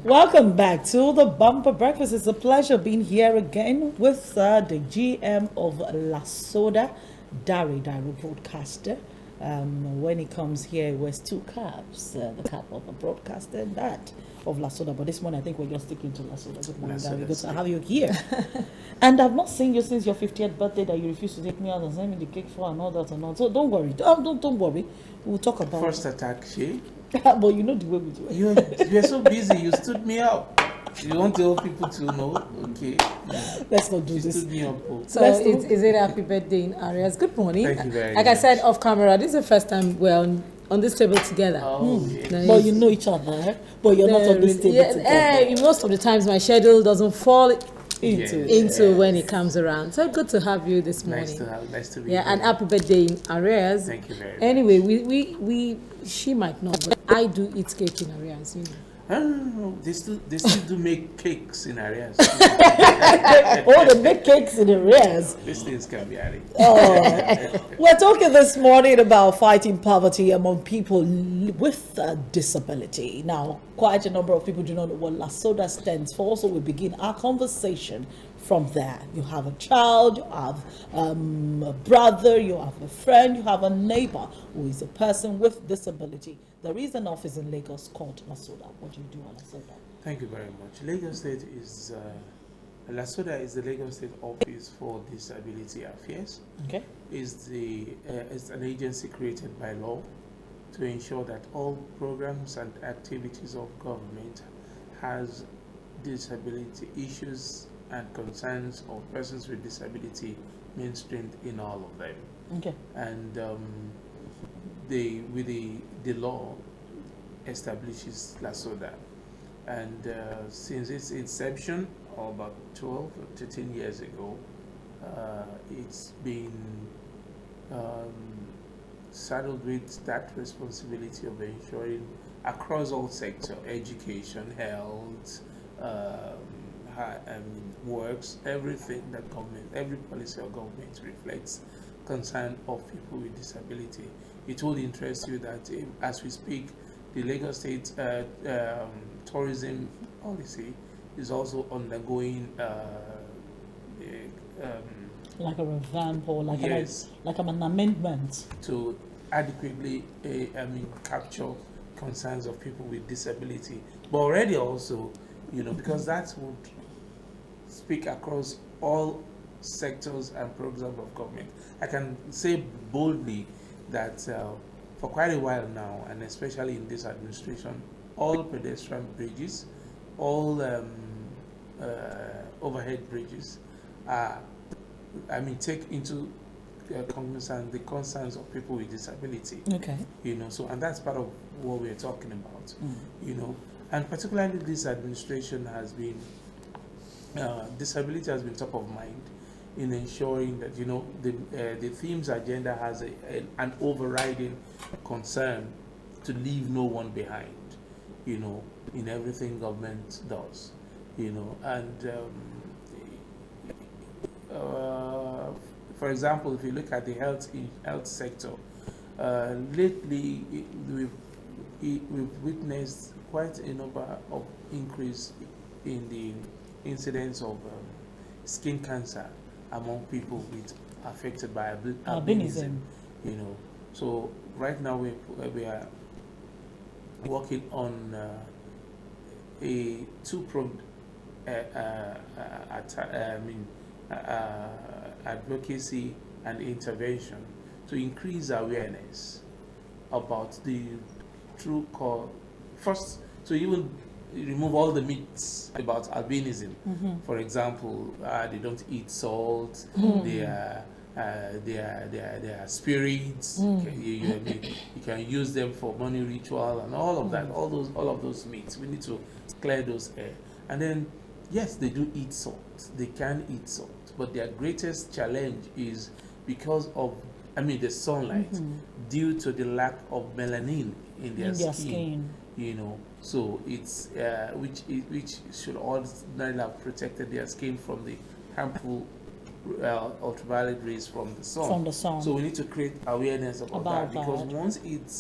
Welcome back to the Bumper Breakfast. It's a pleasure being here again with the GM of La Soda, Dari broadcaster. When he comes here, he wears two caps, the cap of a broadcaster and that of La Soda. But this morning, I think we're just sticking to La Soda. Good morning, Dari. Good to have you here. And I've not seen you since your 50th birthday that you refused to take me out and send me the cake for and all that and all. So don't worry. Don't worry. We'll talk about First attack, Shay. But you know the way we do it. You're so busy, you stood me up. You want the old people to know? Okay. Let's not do You this. stood me up. So is it happy birthday in Arias? Good morning. Thank you very much. I said off camera, this is the first time we're on this table together. Oh, yes. But you know each other, but you're not on this table together. Most of the times my schedule doesn't fall into when it comes around. So good to have you this morning. Nice to be here. And happy birthday in Arias. Thank you very much. Anyway, we she might not, but I do eat cake in Arias, you know. No. They still do make cakes in areas. They make cakes in areas. These things can be added. We're talking this morning about fighting poverty among people with a disability. Now, quite a number of people do not know what La Soda stands for, so we begin our conversation from there. You have a child, you have a brother, you have a friend, you have a neighbor who is a person with disability. There is an office in Lagos called La Soda. What do you do at La Soda? Thank you very much. Lagos State is La Soda is the Lagos State Office for Disability Affairs. Okay. It's an agency created by law to ensure that all programs and activities of government has disability issues and concerns of persons with disability mainstreamed in all of them. Okay. And the law establishes La Soda, and since its inception, about 12 or 13 years ago, it's been saddled with that responsibility of ensuring across all sectors, education, health, works, everything that government, every policy of government reflects concern of people with disability. It will interest you that as we speak, the Lagos State tourism policy is also undergoing like a revamp or like yes, like an amendment to adequately capture concerns of people with disability. But already also, because that would speak across all sectors and programs of government. I can say boldly that for quite a while now, and especially in this administration, all pedestrian bridges, all overhead bridges take into cognizance the concerns of people with disability. Okay. So, and that's part of what we're talking about. And particularly this administration has been disability has been top of mind in ensuring that the themes agenda has an overriding concern to leave no one behind, in everything government does, and for example, if you look at the health sector, lately we've witnessed quite a number of increase in the incidence of skin cancer among people affected by albinism. So right now we are working on a two-pronged advocacy and intervention to increase awareness about the true cause. First, to even remove all the myths about albinism. Mm-hmm. For example, they don't eat salt. They are spirits. You can use them for money ritual and all of that. All of those myths. We need to clear those air. And then, yes, they do eat salt. They can eat salt, but their greatest challenge is because of the sunlight, due to the lack of melanin in their skin. So it's which should ordinarily have protected their skin from the harmful ultraviolet rays from the sun. So we need to create awareness about that, because once it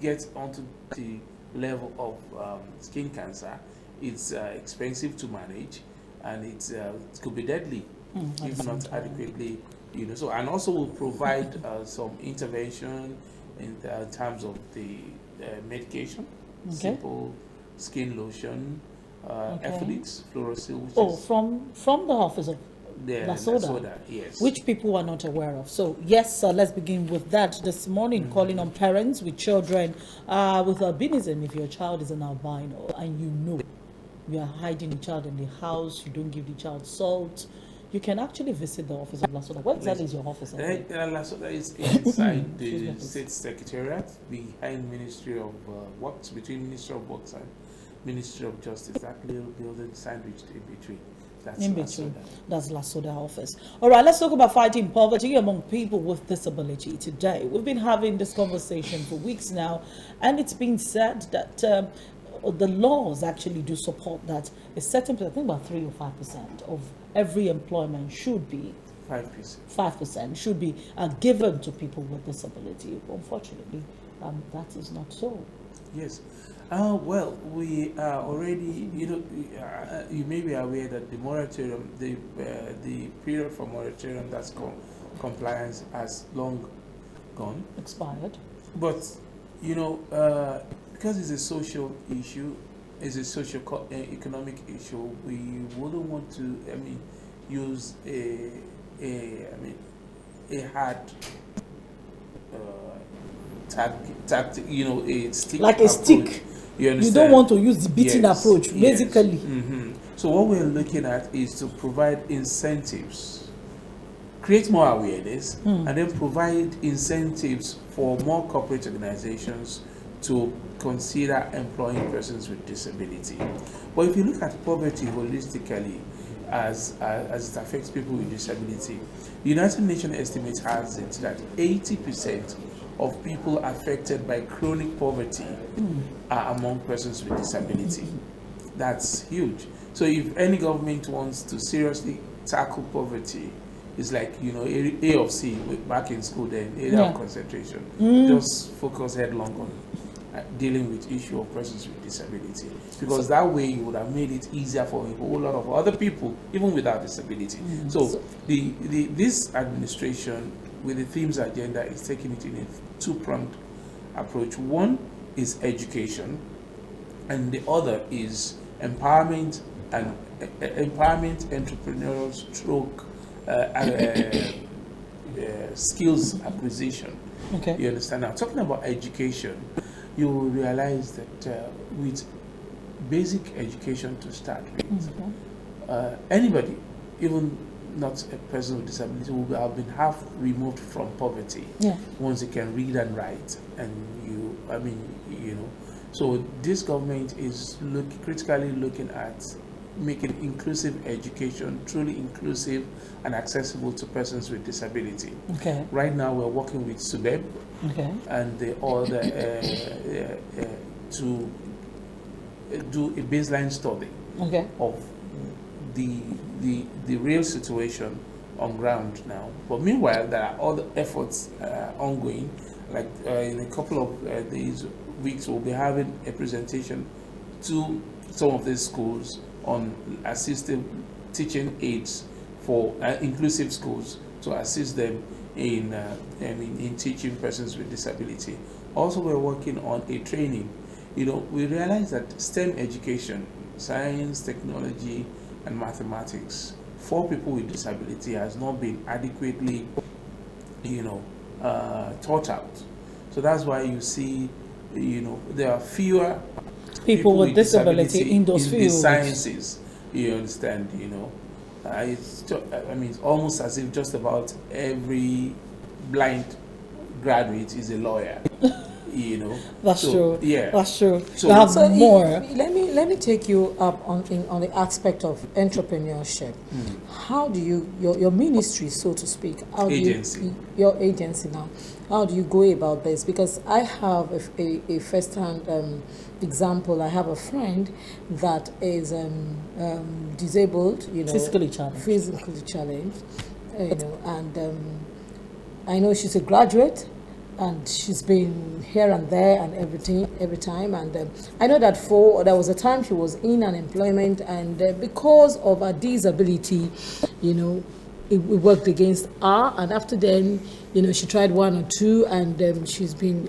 gets onto the level of skin cancer, it's expensive to manage, and it could be deadly if not adequately, So, and also will provide some intervention in terms of the medication, simple skin lotion, Ephelix, Fluorosil, which is from the office of Lasoda, yes. Which people are not aware of. So, yes, let's begin with that this morning, calling on parents with children with albinism. If your child is an albino and you are hiding a child in the house, you don't give the child salt, you can actually visit the office of Lasoda. Where exactly is your office? Lasoda is inside the State Secretariat, behind Ministry of Works, between Ministry of Works and Ministry of Justice. That little building sandwiched in between. That's in Lasoda. between. That's Lasoda office. All right, let's talk about fighting poverty among people with disability today. We've been having this conversation for weeks now, and it's been said that the laws actually do support that a certain, I think about 3 or 5% of every employment should be 5%. 5% should be given to people with disability. Unfortunately, that is not so. Yes. Well, we are already, you may be aware that the moratorium, the period for moratorium that's compliance has long gone. Expired. But, because it's a social issue, it's a social economic issue, we wouldn't want to, use a hard tactic, a stick like a approach. stick. You understand? You don't want to use the beating approach, basically. Yes. So what we're looking at is to provide incentives, create more awareness, and then provide incentives for more corporate organizations to consider employing persons with disability. But if you look at poverty holistically, as it affects people with disability, the United Nations estimate has it that 80% of people affected by chronic poverty are among persons with disability. That's huge. So if any government wants to seriously tackle poverty, it's like, A of C back in school, then area of concentration. Just focus headlong on dealing with issue of persons with disability, because that way you would have made it easier for a whole lot of other people, even without disability. So this administration, with the themes agenda, is taking it in a two-pronged approach. One is education, and the other is empowerment and entrepreneurial stroke skills acquisition. Okay. You understand? Now, talking about education, you will realize that with basic education to start with, anybody, even not a person with disability, will have been half removed from poverty once they can read and write. And so this government is critically looking at making inclusive education truly inclusive and accessible to persons with disability. Okay. Right now, we're working with SUBEB and the other to do a baseline study of the real situation on ground now. But meanwhile, there are other efforts ongoing. Like in a couple of these weeks, we'll be having a presentation to some of these schools on assistive teaching aids for inclusive schools to assist them in teaching persons with disability. Also, we're working on a training. We realize that STEM education, science, technology, and mathematics for people with disability has not been adequately, taught out. So that's why you see, there are fewer people with disability in those fields. The sciences, you understand, it's almost as if just about every blind graduate is a lawyer. That's true. Yeah, that's true. So more. Let me take you up on the aspect of entrepreneurship. How do you your ministry, so to speak? Your agency now. How do you go about this? Because I have a first-hand example. I have a friend that is disabled, physically challenged, and I know she's a graduate. and she's been here and there and everything every time. And I know that there was a time she was in unemployment, and because of her disability, it worked against her. And after then, she tried one or two, and she's been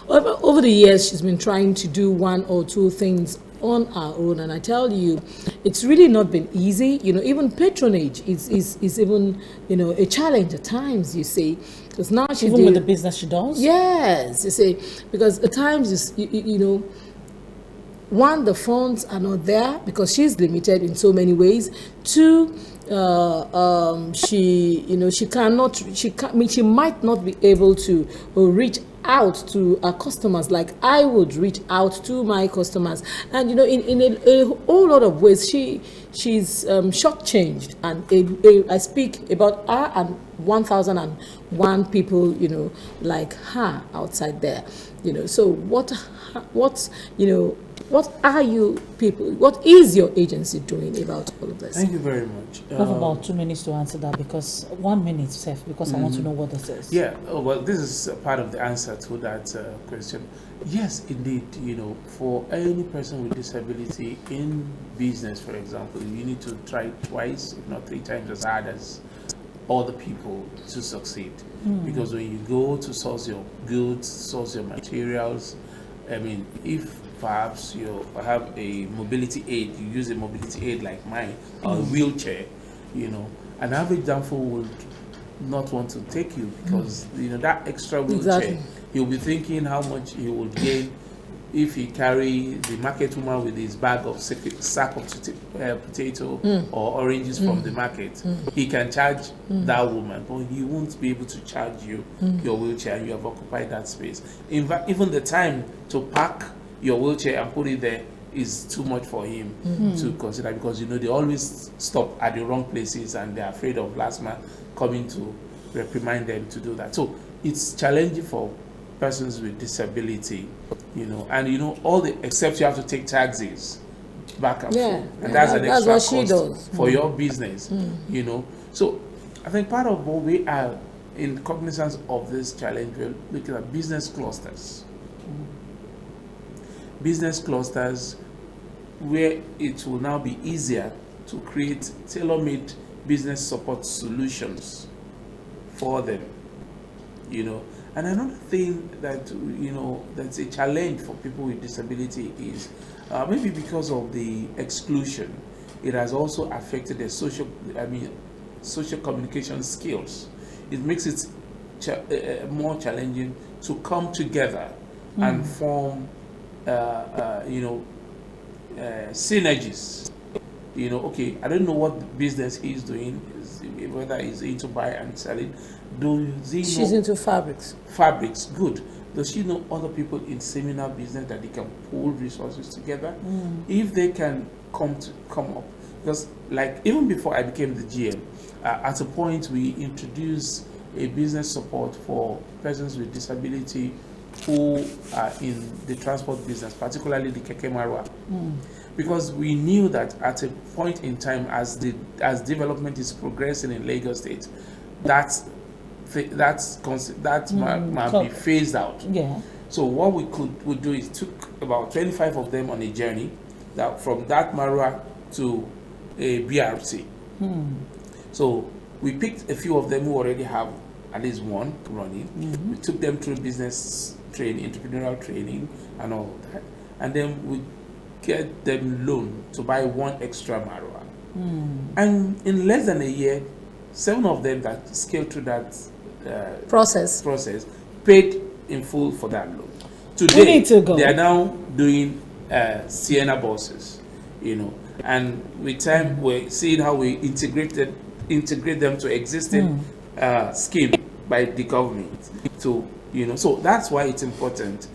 over the years she's been trying to do one or two things on our own. And I tell you, it's really not been easy. Even patronage is even a challenge at times, you see, because now she even with the business she does. Yes, you see, because at times one, the funds are not there because she's limited in so many ways. Two, she might not be able to reach out to our customers like I would reach out to my customers. And in a whole lot of ways she's shortchanged. And I speak about her and 1,001 people like her outside there. So what are you people, what is your agency doing about all of this? Thank you very much. I have about 2 minutes to answer that, because 1 minute, Seth, because I want to know what this is. Yeah, well, this is part of the answer to that question. Yes, indeed, for any person with disability in business, for example, you need to try twice, if not 3 times as hard as other people to succeed. Because when you go to source your goods, source your materials, I mean, if perhaps you have a mobility aid, you use a mobility aid like mine, or a wheelchair, an average danfo would not want to take you, because that extra wheelchair, he'll be thinking how much he would gain if he carry the market woman with his bag of sack of potato or oranges from the market. He can charge that woman, but he won't be able to charge you your wheelchair, and you have occupied that space. In fact, even the time to pack your wheelchair and put it there is too much for him to consider, because they always stop at the wrong places, and they're afraid of last man coming to reprimand them to do that. So it's challenging for persons with disability, and all the, except you have to take taxis back and forth, and that's an extra cost for your business. So I think part of what we are in cognizance of this challenge, we're looking at business clusters. Business clusters where it will now be easier to create tailor-made business support solutions for them. And another thing that that's a challenge for people with disability is maybe because of the exclusion, it has also affected their social communication skills. It makes it more challenging to come together and form synergies. Okay, I don't know what business he's doing, whether he's into buy and selling. She's into fabrics. Fabrics, good. Does she know other people in similar business that they can pool resources together? If they can come up, because like even before I became the GM, at a point we introduced a business support for persons with disability who are in the transport business, particularly the Keke Marwa. Because we knew that at a point in time, as development is progressing in Lagos State, that might be phased out. Yeah. So what we would do is took about 25 of them on a journey that from that Marwa to a BRT. So we picked a few of them who already have at least one running. We took them through business training, entrepreneurial training, and all of that, and then we get them loan to buy one extra Marwa. And in less than a year, 7 of them that scaled through that process paid in full for that loan. Today, they are now doing Sienna buses, and with time we're seeing how we integrate them to existing scheme by the government. So so that's why it's important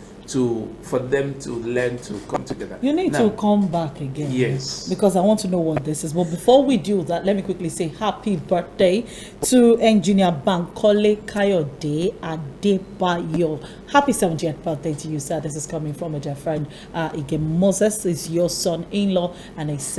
for them to learn to come together. You need to come back again. Yes. Because I want to know what this is. But before we do that, let me quickly say happy birthday to Engineer Bankole Kayode Adebayo. Happy 70th birthday to you, sir. This is coming from a dear friend. Ige Moses is your son-in-law, and I said